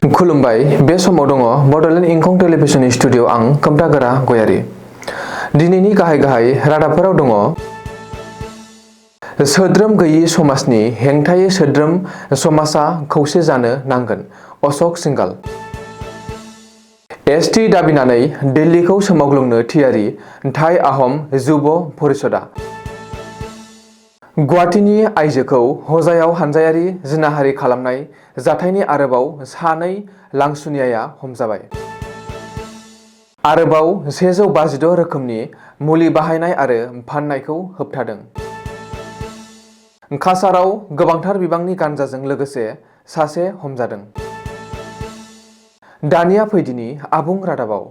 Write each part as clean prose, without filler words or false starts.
खुलुमबाय बे समाव दङ बडोलेण्ड इंखं टेलिभिजन स्टुडिअ आं खोमथागोरा गयारी। दिनैनि गाहाय रादाबफोराव दङ सोद्रोम गैयि समाजनि हेंथायै सोद्रोम समाजा खौसे जानो नांगोन अशोक सिंघाल। एसटि दाबिनानै दिल्लीखौ सोमावग्लुंनो थियारि थाई आहम जुब परिषदआ। गुवाहाटीनि आइजोखौ हजायाव हानजायारि जिनाहारि खालामनाय जाथायनि आरोबाव सानै लांसुनियाया हमजाबाय। आरोबाव 156 रोखोमनि मुलि बाहायनाय आरो फाननायखौ होबथादों। काछाराव गोबांथार बिबांनि गान्जाजों लोगोसे सासे हमजादों। दानिया फैदिनि आबुं रादाबाव।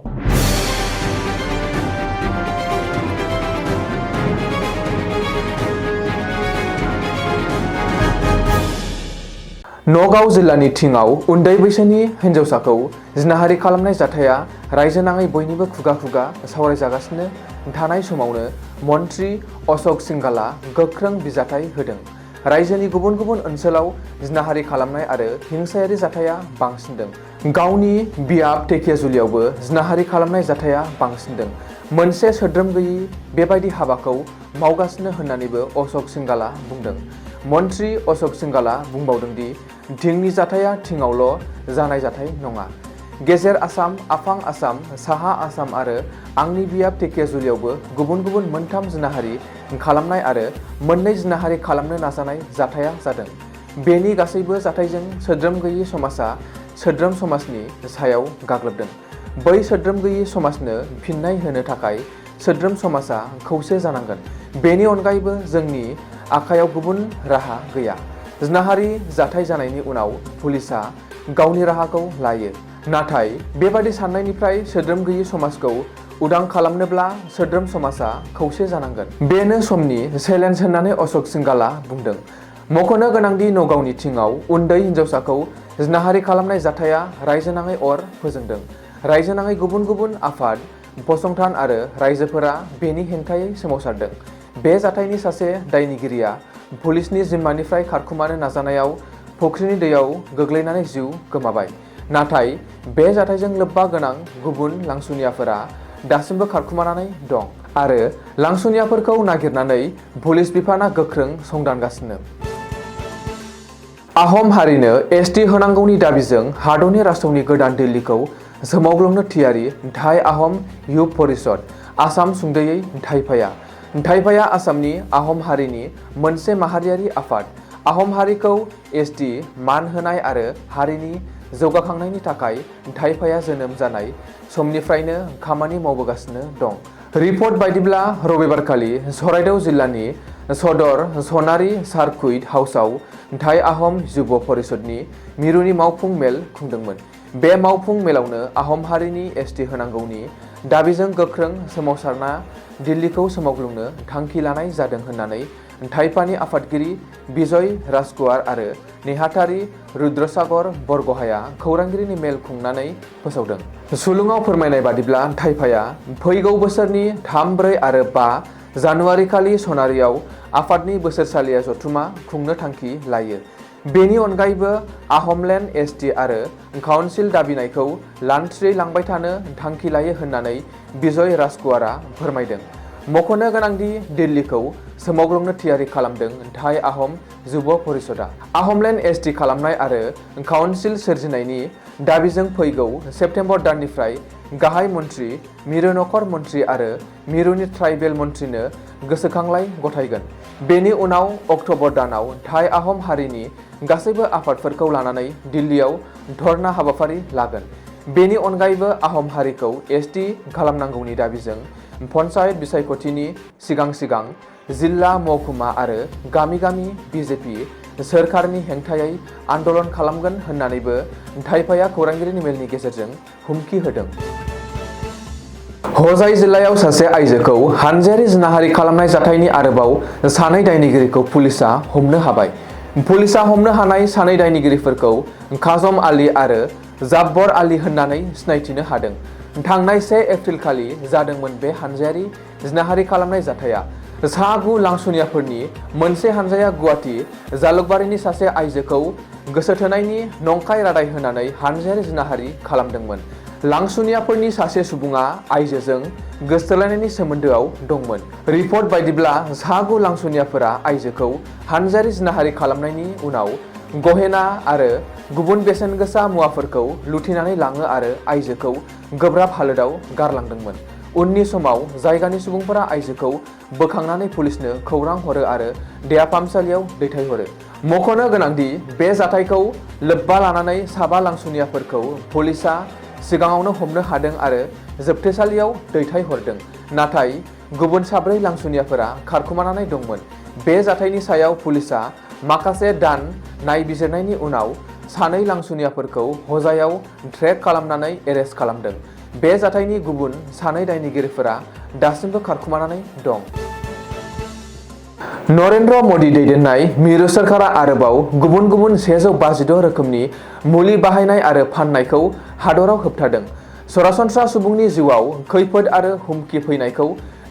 नगाव जिल्लानि थिङाव उन्दै बैसोनि हिन्जावसाखौ जिनाहारि खालामनाय जाथाया रायजोनाङै बयनिबो खुगा खुगा सावरायजागासिनो थानाय समावनो मन्त्रि अशोक सिंघालआ गोख्रों बिजाथाइ होदों। रायजोनि गुबुन गुबुन ओनसोलाव जिनाहारि खालामनाय आरो हिंसायारि जाथाया बांसिनदों। गावनि बियाब टेकियाजुलियावबो जिनाहारि खालामनाय जाथाया बांसिनदों। मोनसे सोद्रोम गैयि बेबायदि हाबाखौ मावगासिनो होननानैबो अशोक सिंघालआ बुंदों। मन्त्रि अशोक सिंघालआ बुंबावदों दि थिंनि जाथाया थिङावल' जानाय जाथाय नङा। गेजेर आसाम, आफां आसाम, साहा आसाम आरो आंनि बियाब टेकियाजुलियावबो गुबुन गुबुन मोनथाम जिनाहारि खालामनाय आरो मोननै जिनाहारि खालामनो नाजानाय जाथाया जादों। बेनि गासैबो जाथायजों सोद्रोम गैयि समाजा सोद्रोम समाजनि सायाव गाग्लोबदों। बै सोद्रोम गैयि समाजनो फिन्नाय होनो थाखाय सोद्रोम समाजा खौसे जानांगोन। बेनि अनगायैबो जोंनि आखायाव गुबुन राहा गैया। जिनाहारि जाथाय जानायनि उनाव पुलिसआ गावनि राहाखौ लायो। नाथाय बेबादि साननायनिफ्राय सोद्रोम गैयि समाजखौ उदां खालामनोब्ला सोद्रोम समाजा खौसे जानांगोन। बेनो समनि चेलेन्ज होननानै अशोक सिंघालआ बुंदों। मख'नो गोनांदि नगावनि थिङाव उन्दै हिन्जावसाखौ जिनाहारि खालामनाय जाथाया रायजोनाङै अर फोजोंदों। रायजोनाङै गुबुन गुबुन आफाद, फसंथान आरो रायजोफोरा बेनि हेंथायै सोमावसारदों। बे जाथायनि सासे दायनिगिरिया पुलिसनि जिम्मानिफ्राय खारखुमानो नाजानायाव फुख्रिनि दैयाव गोग्लैनानै जिउ गोमाबाय। नाथाय बे जाथायजों लोब्बा गोनां गुबुन लांसुनियाफोरा दासिमबो खारखुमानानै दं आरो लांसुनियाफोरखौ नागिरनानै पुलिस बिफाना गोख्रों संदानगासिनो। आहम हारिनो एसटि होनांगौनि दाबिजों हादरनि राजथावनि गोदान दिल्लीखौ सोमावग्लुंनो थियारि थाई आहम युब परिषद, आसाम सुंदयै थाइफाया। थाइफाया आसामनि आहम हारिनि मोनसे माहारियारि आफाद। आहम हारिखौ एसटि मान होनाय आरो हारिनि जौगाखांनायनि थाखाय थाइफाया जोनोम जानाय समनिफ्रायनो खामानि मावबोगासिनो दं। रिपर्ट बायदिब्ला रबिबारखालि चराइदेव जिल्लानि सदर सनारि सार्कुइट हाउसआव थाई आहम जुब परिषदनि मिरुनि मावफुं मेल खुंदोंमोन। बे मावफुं मेलावनो आहम हारिनि एसटि होनांगौनि दाबिजों गोख्रों सोमावसारना दिल्लीखौ सोमावग्लुंनो थांखि लानाय जादों होननानै थाइफानि आफादगिरि बिजय राजकुमार आरो नेहाथारि रुद्रसागर बरगहाया खौरांगिरिनि मेल खुंनानै फोसावदों। सुलुङाव फोरमायनाय बादिब्ला थाइफाया फैगौ बोसोरनि 3, 4 आरो 5 जानुवारिखालि सनारियाव आफादनि बोसोरसालिया जथुमा खुंनो थांखि लायो। बेनि अनगायैबो आहमलेण्ड एसटि आरो काउन्सिल दाबिनायखौ लान्थ्रियै लांबाय थानो थांखि लायो होननानै बिजय राजकुमारआ फोरमायदों। मख'नो गोनांदि दिल्लीखौ सोमावग्लुंनो थियारि खालामदों थाई आहम जुब परिषदआ। आहमलेण्ड एसटि खालामनाय आरो काउन्सिल सोरजिनायनि दाबिजों फैगौ सेप्तेम्बर दाननिफ्राय गाहाय मन्त्रि, मिरु नखर मन्त्रि आरो मिरुनि ट्राइबेल मन्त्रिनो गोसोखांलाइ गथायगोन। बेनि उनाव अक्ट'बर दानाव थाई आहम हारिनि गासैबो आफादफोरखौ लानानै दिल्लीयाव धर्ना हाबाफारि लागोन। बेनि अनगायैबो आहम हारिखौ एसटि खालामनांगौनि दाबिजों पन्चायत बिसायख'थिनि सिगां सिगां जिल्ला, महकुमा आरो गामि गामि बिजेपि सोरखारनि हेंथायै आन्दलन खालामगोन होननानैबो थाइफाया खौरांगिरिनि मेलनि गेजेरजों हुमखि होदों। हजाइ जिल्लायाव सासे आइजोखौ हानजायारि जिनाहारि खालामनाय जाथायनि आरोबाव सानै दायनिगिरिखौ पुलिसआ हमनो हाबाय। पुलिसआ हमनो हानाय सानै दायनिगिरिफोरखौ काजम आली आरो जाब्बर आली होननानै सिनायथिनो हादों। थांनाय 1 एप्रिलखालि जादोंमोन बे हानजायारि जिनाहारि खालामनाय जाथाया। सा 9 लांसुनियाफोरनि मोनसे हानजाया गुवाहाटी जालुकबारिनि सासे आइजोखौ गोसोथोनायनि नंखाय रादाय होनानै हानजायारि जिनाहारि खालामदोंमोन। लांसुनियाफोरनि सासे सुबुङा आइजोजों गोसोथोलायनायनि सोमोन्दोआव दंमोन। रिपर्ट बायदिब्ला सा 9 लांसुनियाफोरा आइजोखौ हानजायारि जिनाहारि खालामनायनि उनाव गहेना आरो गुबुन बेसेन गोसा मुवाफोरखौ लुथिनानै लाङो आरो आइजोखौ गोब्राब हालोदाव गारलांदोंमोन। उननि समाव जायगानि सुबुंफोरा आइजोखौ बोखांनानै पुलिसनो खौरां हरो आरो देहा फाहामसालियाव दैथायहरो। मख'नो गोनांदि बे जाथायखौ लोब्बा लानानै साबा लांसुनियाफोरखौ पुलिसआ सिगाङावनो हमनो हादों आरो जोबथेसालियाव दैथायहरदों। नाथाय गुबुन 4 लांसुनियाफोरा खारखुमानानै दंमोन। बे जाथायनि सायाव पुलिसआ माखासे दान नायबिजिरनायनि उनाव 2 लांसुनियाफोरखौ हजायाव ट्रेक खालामनानै एरेस्ट खालामदों। बे जाथायनि गुबुन 2 दायनिगिरिफोरा दासिमबो खारखुमानानै दं। नरेन्द्र मदि दैदेननाय मिरु सोरखारा आरोबाव गुबुन गुबुन 156 रोखोमनि मुलि बाहायनाय आरो फाननायखौ हादराव होबथादों। सरासनस्रा सुबुंनि जिउआव खैफोद आरो हुमखि फैनायखौ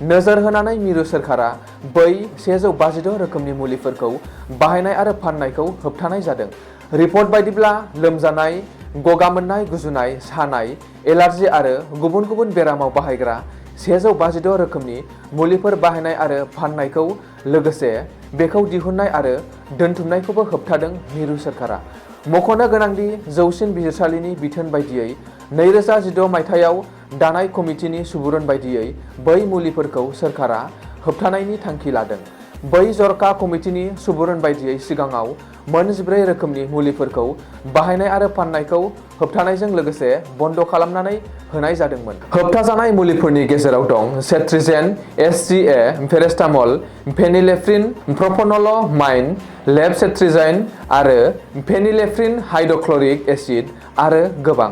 नोजोर होनानै मिरु सोरखारा बै 156 रोखोमनि मुलिफोरखौ बाहायनाय आरो फाननायखौ होबथानाय जादों। रिपर्ट बायदिब्ला लोमजानाय, गगा मोननाय, गुजुनाय, सानाय, एलार्जि आरो गुबुन गुबुन बेरामाव बाहायग्रा 156 रोखोमनि मुलिफोर बाहायनाय आरो फाननायखौ लोगोसे बेखौ दिहुननाय आरो दोनथुमनायखौबो होबथादों मिरु सोरखारा। मख'नो गोनांदि जौसिन बिजिरसालिनि बिथोन बायदियै 2016 मायथाइयाव दानाय कमिटिनि सुबुरुन बायदियै बै मुलिफोरखौ सोरखारा होबथानायनि थांखि लादों। बै जर'खा कमिटिनि सुबुरुन बायदियै सिगाङाव मोन 14 रोखोमनि मुलिफोरखौ बाहायनाय आरो फाननायखौ होबथानायजों लोगोसे बन्द' खालामनानै होनाय जादोंमोन। होबथाजानाय मुलिफोरनि गेजेराव दं सेट्रिजेन, एसजिए, पेरास्टामल, फेनिलेफ्रिन, प्रपनल'माइन, लेभ'सेट्रिजाइन आरो फेनिलेफ्रिन हाइड्र'क्ल'रिक एसिड आरो गोबां।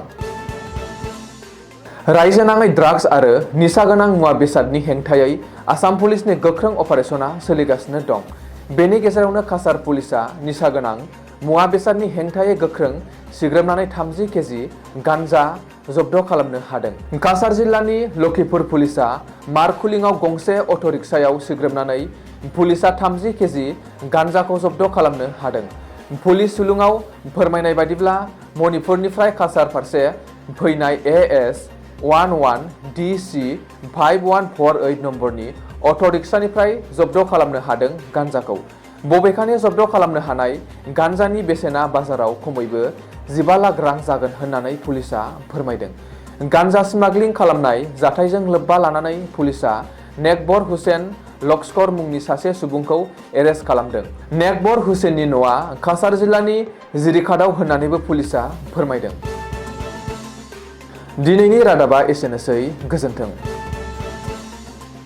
रायजो नाङै ड्राग्स आरो निसा गोनां मुवा बेसादनि हेंथायै आसाम पुलिसनि गोख्रों अपारेसना सोलिगासिनो दं। बेनि गेजेरावनो काछार पुलिसआ निसा गोनां मुवा बेसादनि हेंथायै गोख्रों सिग्रोमनानै 30 केजि गान्जा जब्द खालामनो हादों। काछार जिल्लानि लखिपुर पुलिसआ मारखुलिङाव गंसे अट'रिक्सायाव सिग्रोमनानै पुलिसआ 30 केजि गान्जाखौ जब्द खालामनो हादों। पुलिस सुलुङाव फोरमायनाय बायदिब्ला मणिपुरनिफ्राय काछार फारसे फैनाय AS11DC 5148 नम्बरनि अट'रिक्सानिफ्राय जब्द खालामनो हादों गान्जाखौ। बबेखानि जब्द खालामनो हानाय गान्जानि बेसेना बाजाराव खमैबो 15 लाख रां जागोन होननानै पुलिसआ फोरमायदों। गान्जा स्मागलिं खालामनाय जाथायजों लोब्बा लानानै पुलिसआ नेकबर हुसेन लक्सकर मुंनि सासे सुबुंखौ एरेस्ट खालामदों। नेकबर हुसेननि न'आ काछार जिल्लानि जिरिखादाव होननानैबो पुलिसआ फोरमायदों। दिनैनि रादाबा एसेनोसै। गोजोन्थों।